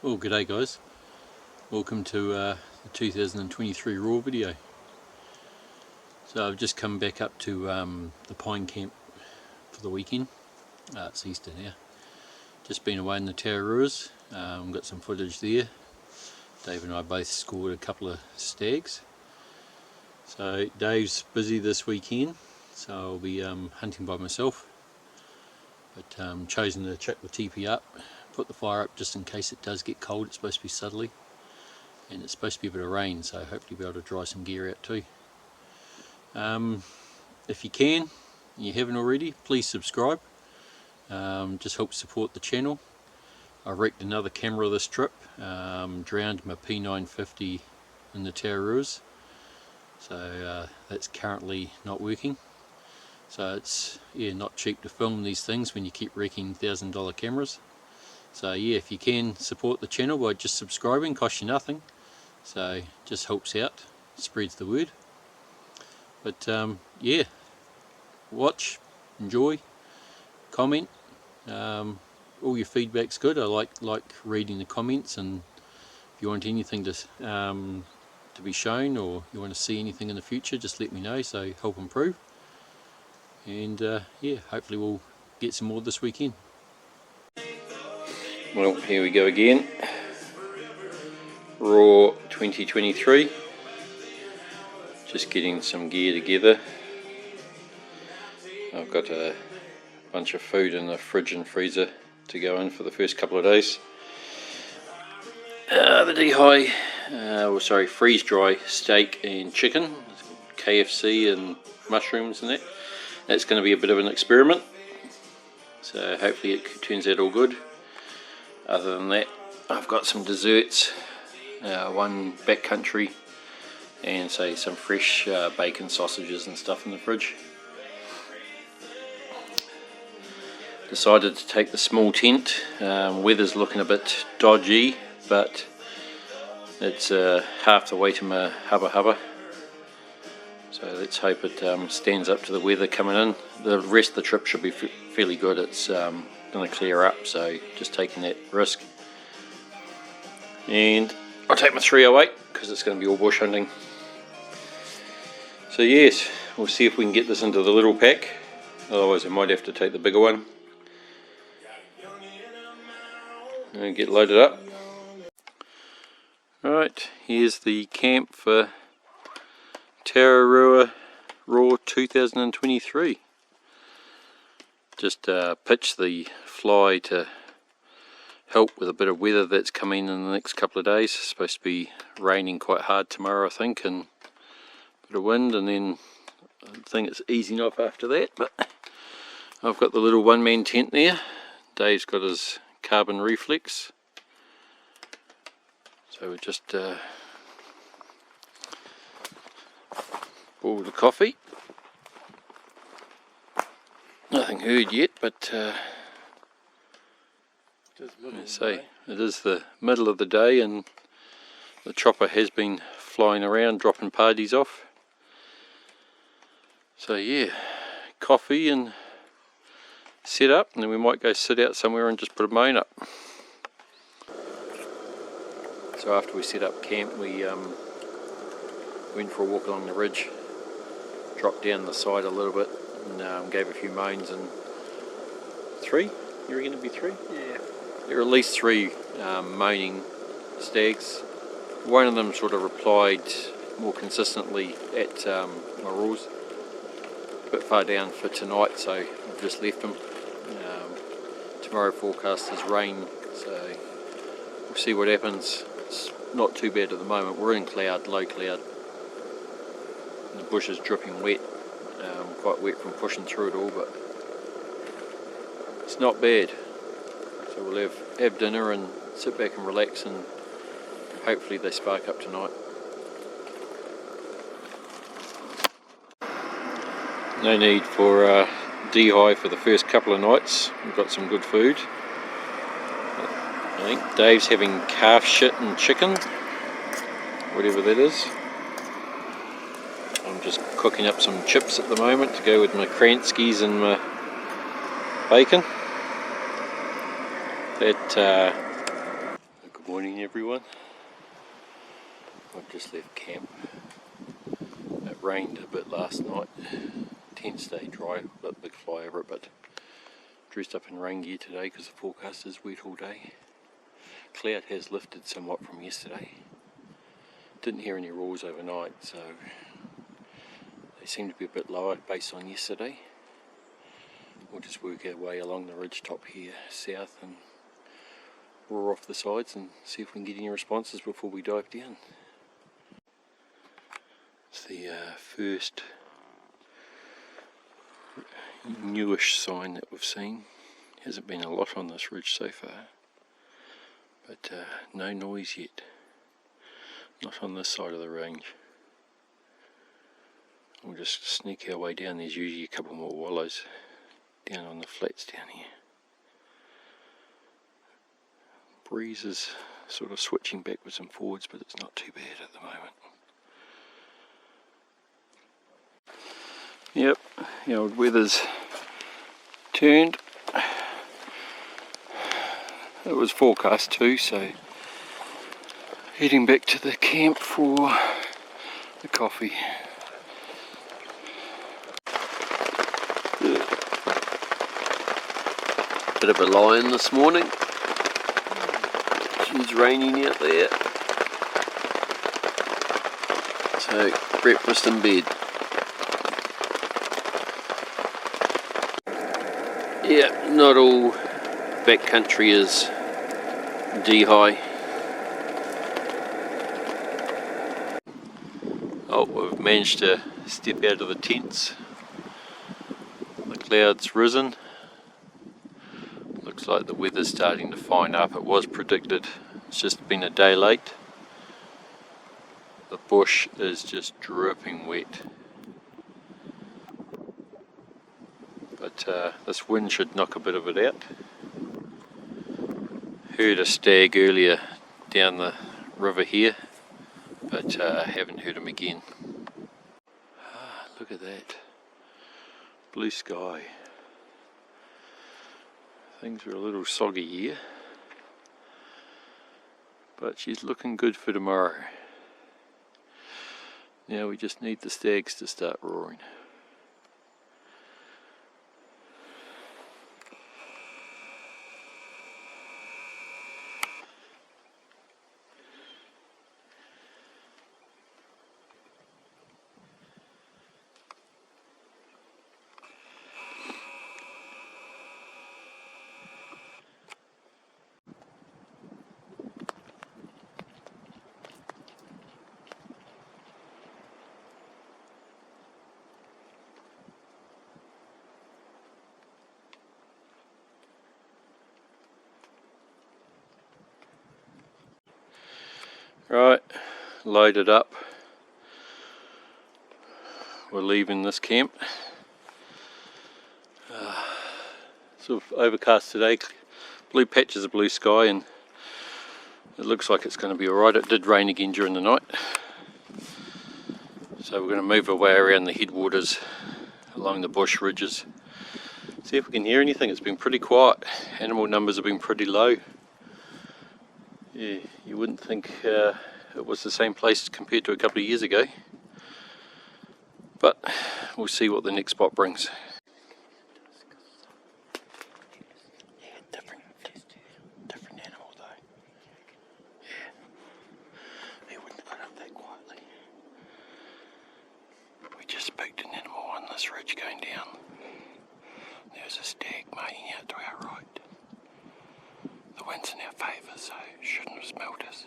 Well, g'day guys, welcome to the 2023 Raw video. So I've just come back up to the Pine Camp for the weekend. It's Easter now. Just been away in the Tararuas, got some footage there. Dave and I both scored a couple of stags. So Dave's busy this weekend, so I'll be hunting by myself. But chosen to chuck the teepee up, put the fire up just in case it does get cold. It's supposed to be southerly and it's supposed to be a bit of rain, so hopefully be able to dry some gear out too. If you can, and you haven't already, please subscribe. Just help support the channel. I wrecked another camera this trip, drowned my P950 in the Tararuas, so that's currently not working. So it's not cheap to film these things when you keep wrecking $1,000 cameras. So yeah, if you can support the channel by just subscribing, costs you nothing, so just helps out, spreads the word. But yeah, watch, enjoy, comment. All your feedback's good. I like reading the comments, and if you want anything to be shown, or you want to see anything in the future, just let me know, so help improve. And yeah, hopefully we'll get some more this weekend. Well, here we go again. Raw 2023. Just getting some gear together. I've got a bunch of food in the fridge and freezer to go in for the first couple of days. The D-High, freeze dry steak and chicken, KFC and mushrooms and that. That's going to be a bit of an experiment, so hopefully it turns out all good. Other than that, I've got some desserts, one backcountry, and some fresh bacon, sausages and stuff in the fridge. Decided to take the small tent. Weather's looking a bit dodgy, but it's half the weight of my hubba. So let's hope it stands up to the weather coming in. The rest of the trip should be fairly good. It's going to clear up, so just taking that risk. And I'll take my 308 because it's going to be all bush hunting. So yes, we'll see if we can get this into the little pack. Otherwise I might have to take the bigger one and get loaded up. Right, here's the camp for Tararua Raw 2023. Just pitched the fly to help with a bit of weather that's coming in the next couple of days. It's supposed to be raining quite hard tomorrow, I think, and a bit of wind, and then I think it's easing off after that. But I've got the little one-man tent there. Dave's got his carbon reflex. So we just boiled the coffee. Nothing heard yet, but it is the middle of the day and the chopper has been flying around dropping parties off. So yeah, coffee and set up, and then we might go sit out somewhere and just put a main up. So after we set up camp, we went for a walk along the ridge, dropped down the side a little bit, and gave a few moans, and three? You reckon it'd be three? Yeah. There are at least three moaning stags. One of them sort of replied more consistently at my roars. A bit far down for tonight, so I've just left them. Tomorrow forecast is rain, so we'll see what happens. It's not too bad at the moment. We're in cloud, low cloud. The bush is dripping wet, quite wet from pushing through it all, but it's not bad. So we'll have dinner and sit back and relax, and hopefully they spark up tonight. No need for D-High for the first couple of nights. We've got some good food. I think Dave's having calf shit and chicken, whatever that is. I'm just cooking up some chips at the moment to go with my Kranskis and my bacon. That good Morning everyone. I've just left camp. It rained a bit last night. Tent stayed dry, got a big fly over it, but dressed up in rain gear today because the forecast is wet all day. Cloud has lifted somewhat from yesterday. Didn't hear any roars overnight, so they seem to be a bit lower based on yesterday. We'll just work our way along the ridge top here south and roar off the sides and see if we can get any responses before we dive down. It's the first newish sign that we've seen. Hasn't been a lot on this ridge so far, but no noise yet. Not on this side of the range. We'll just sneak our way down. There's usually a couple more wallows down on the flats down here. Breeze is sort of switching backwards and forwards, but it's not too bad at the moment. Yep, the old weather's turned. It was forecast too, so heading back to the camp for the coffee. Bit of a lie-in this morning. It's raining out there. So, breakfast in bed. Yeah, not all backcountry is D-high. Oh, we've managed to step out of the tents. The cloud's risen. Looks like the weather's starting to fine up. It was predicted. It's just been a day late. The bush is just dripping wet. But this wind should knock a bit of it out. Heard a stag earlier down the river here, but haven't heard him again. Look at that. Blue sky. Things are a little soggy here, but she's looking good for tomorrow. Now we just need the stags to start roaring. Right, loaded up. We're leaving this camp. Sort of overcast today, blue patches of blue sky, and it looks like it's going to be alright. It did rain again during the night. So we're going to move our way around the headwaters along the bush ridges. See if we can hear anything. It's been pretty quiet. Animal numbers have been pretty low. Yeah, you wouldn't think it was the same place compared to a couple of years ago, but we'll see what the next spot brings. Yeah, different animal though. Yeah, he wouldn't have got up that quietly. We just spooked an animal on this ridge going down. There's a stag mating out to our right. The wind's in our favour, so shouldn't have smelt us.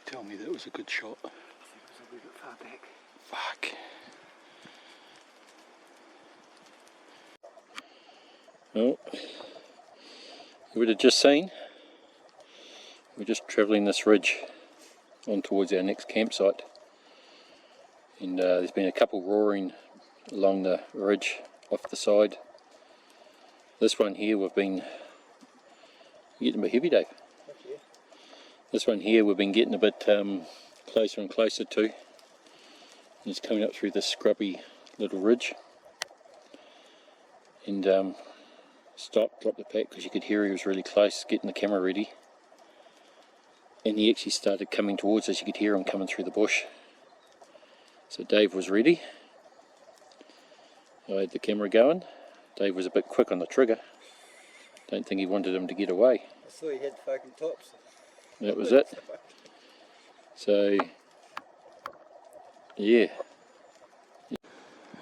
Tell me that was a good shot. It was a wee bit far back. Fuck. Well, you would have just seen, we're just travelling this ridge on towards our next campsite, and there's been a couple roaring along the ridge off the side. This one here we've been getting a bit heavy, Dave. Okay. This one here we've been getting a bit closer and closer to, and it's coming up through this scrubby little ridge, and stopped, dropped the pack because you could hear he was really close, getting the camera ready, and he actually started coming towards us. You could hear him coming through the bush. So Dave was ready. I had the camera going. Dave was a bit quick on the trigger. Don't think he wanted him to get away. I saw he had fucking tops. That was it. So yeah.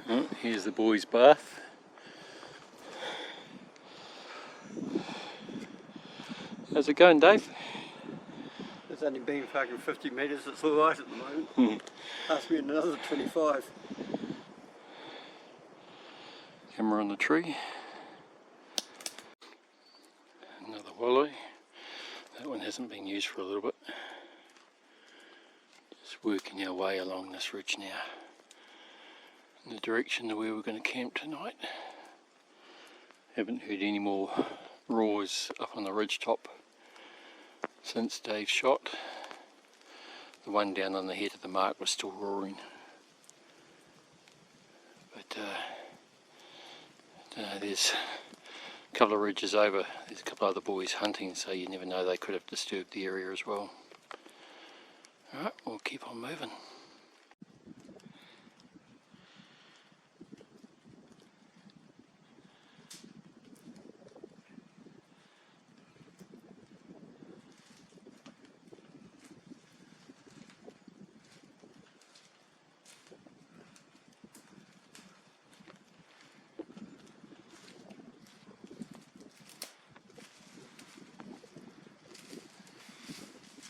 Oh, here's the boys' bath. How's it going, Dave? It's only been fucking 50 metres, it's alright at the moment. Ask me another 25. Camera on the tree. Another wallow. That one hasn't been used for a little bit. Just working our way along this ridge now, in the direction of where we're going to camp tonight. Haven't heard any more roars up on the ridge top since Dave shot. The one down on the head of the mark was still roaring. But there's a couple of ridges over, there's a couple of other boys hunting, so you never know, they could have disturbed the area as well. Alright, we'll keep on moving.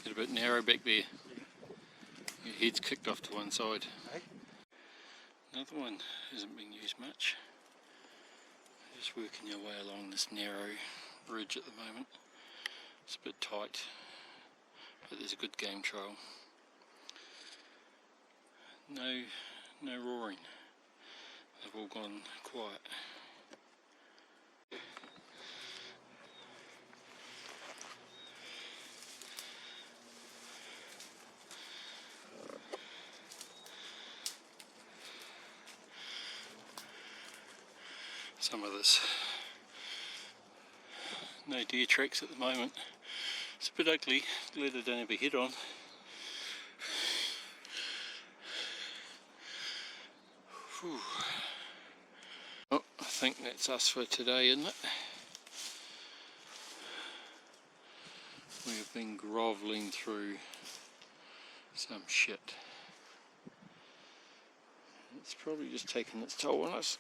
Get a bit narrow back there. Your head's kicked off to one side. Hey? Another one hasn't been used much. Just working your way along this narrow ridge at the moment. It's a bit tight, but there's a good game trail. No roaring. They've all gone quiet. Some of this. No deer tracks at the moment. It's a bit ugly, glad I don't have a head on. Whew. Oh, I think that's us for today, isn't it? We have been grovelling through some shit. It's probably just taken its toll on us.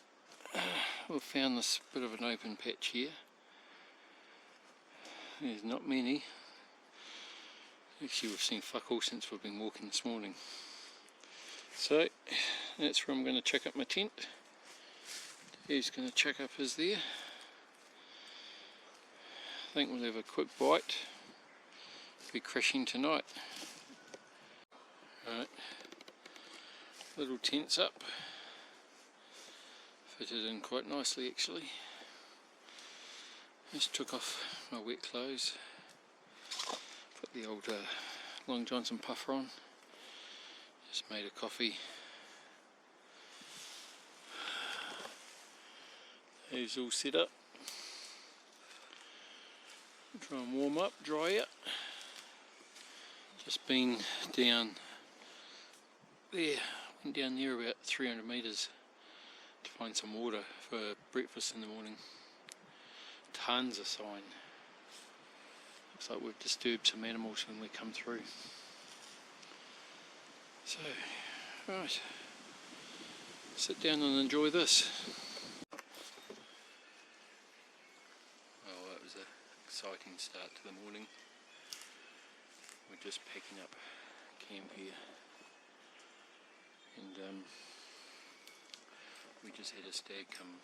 We've found this bit of an open patch here. There's not many. Actually, we've seen fuck all since we've been walking this morning. So that's where I'm going to chuck up my tent. He's going to chuck up his there. I think we'll have a quick bite. Be crashing tonight. Right, little tent's up. Fitted in quite nicely actually. Just took off my wet clothes. Put the old Long Johnson puffer on. Just made a coffee. Those all set up. Try and warm up, dry out. Just been down there, went down there about 300 metres to find some water for breakfast in the morning. Tons of sign. Looks like we've disturbed some animals when we come through. So, right, sit down and enjoy this. Well, that was an exciting start to the morning. We're just packing up camp here, and we just had a stag come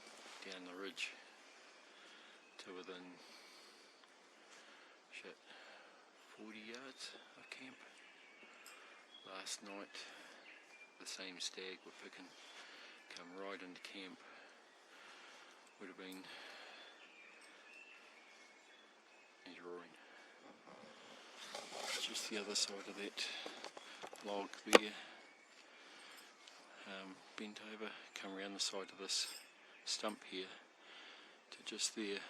down the ridge to within 40 yards of camp. Last night the same stag we're picking come right into camp. Would have been, he's roaring. Just the other side of that log there, bent over, come around the side of this stump here to just there.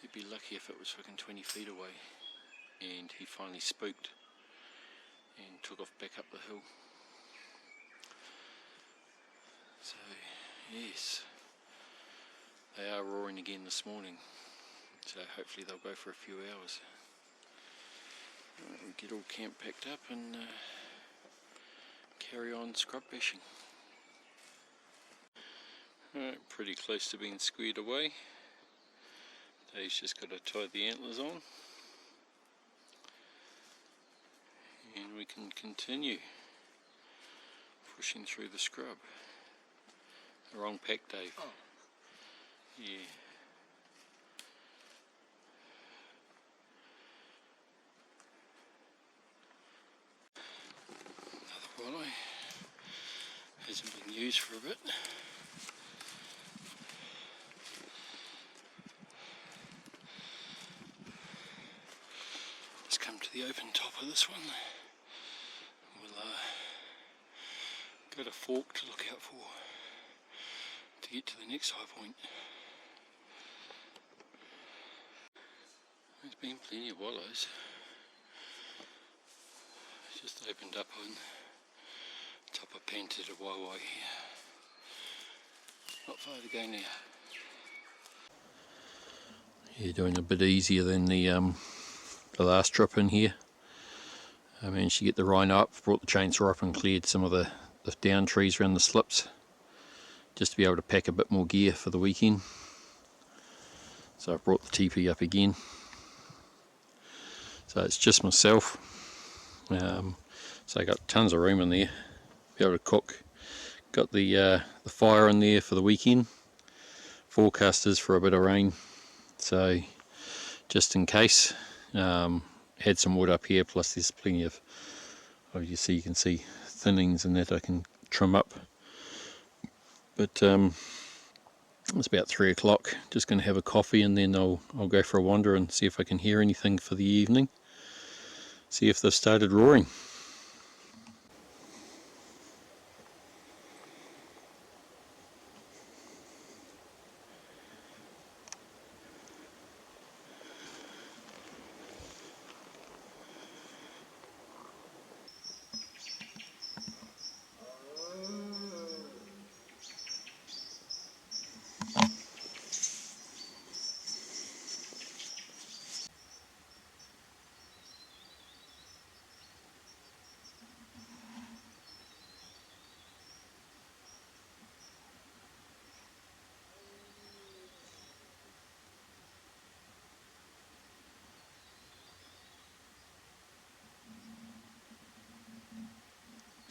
He'd be lucky if it was fucking 20 feet away, and he finally spooked and took off back up the hill. So yes, they are roaring again this morning, so hopefully they'll go for a few hours. We'll get all camp packed up and carry on scrub bashing. Pretty close to being squared away. Dave's just got to tie the antlers on, and we can continue pushing through the scrub. The wrong pack, Dave. Oh. Yeah. Another walleye. Hasn't been used for a bit. Let's come to the open top of this one. We'll got a fork to look out for to get to the next high point. There's been plenty of wallows. Just opened up on top of Pantera Waewae here. Not far to go now. Yeah, doing a bit easier than the last trip in here. I managed to get the rhino up, brought the chainsaw up and cleared some of the down trees around the slips, just to be able to pack a bit more gear for the weekend. So I brought the teepee up again. So it's just myself. So I got tons of room in there, be able to cook. Got the fire in there for the weekend. Forecast is for a bit of rain, so just in case. Had some wood up here, plus there's plenty of, obviously you can see thinnings and that I can trim up. But it's about 3 o'clock, just going to have a coffee and then I'll go for a wander and see if I can hear anything for the evening. See if they've started roaring.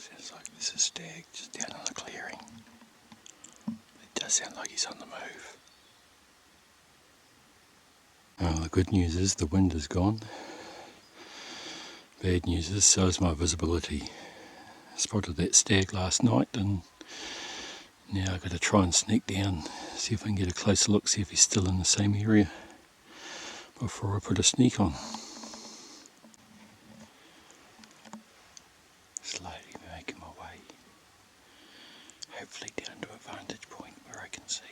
Sounds like there's a stag just down in the clearing. It does sound like he's on the move. Well, the good news is the wind is gone. Bad news is so is my visibility. I spotted that stag last night and now I've got to try and sneak down, see if I can get a closer look, see if he's still in the same area before I put a sneak on. Slowly making my way, hopefully down to a vantage point where I can see.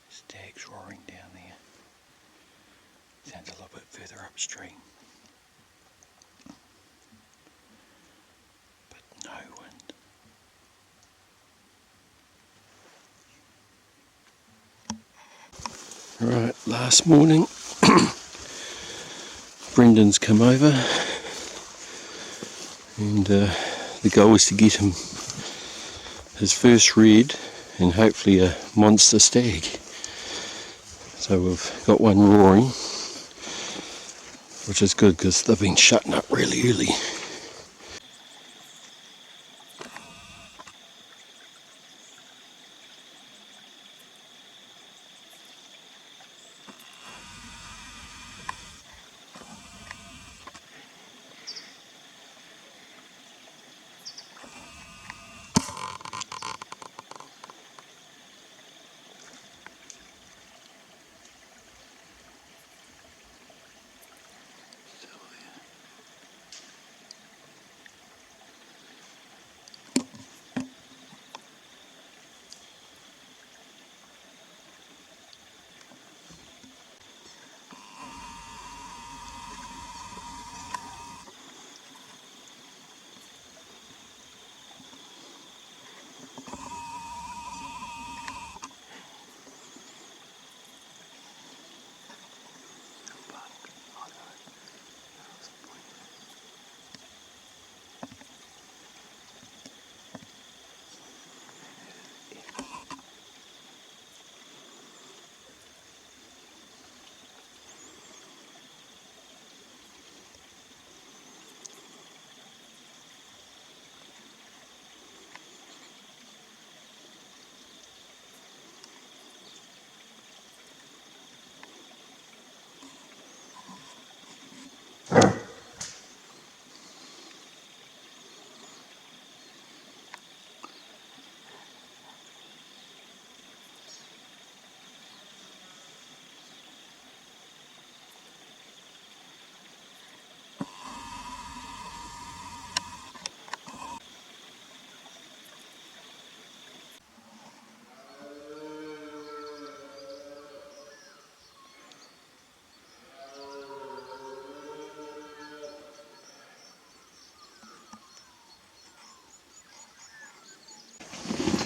Stag's roaring down there. Sounds a little bit further upstream. But no wind. Right, last morning Brendan's come over and the goal is to get him his first red and hopefully a monster stag. So we've got one roaring, which is good because they've been shutting up really early.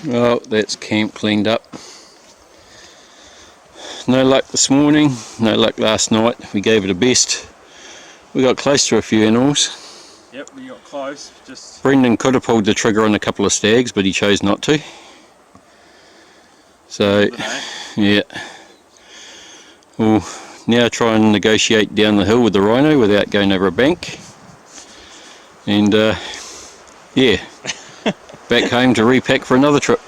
Well, that's camp cleaned up. No luck this morning, no luck last night. We gave it a best. We got close to a few animals. Yep, we got close. Just Brendan could have pulled the trigger on a couple of stags, but he chose not to. So, yeah. We'll now try and negotiate down the hill with the rhino without going over a bank. And, yeah, back home to repack for another trip.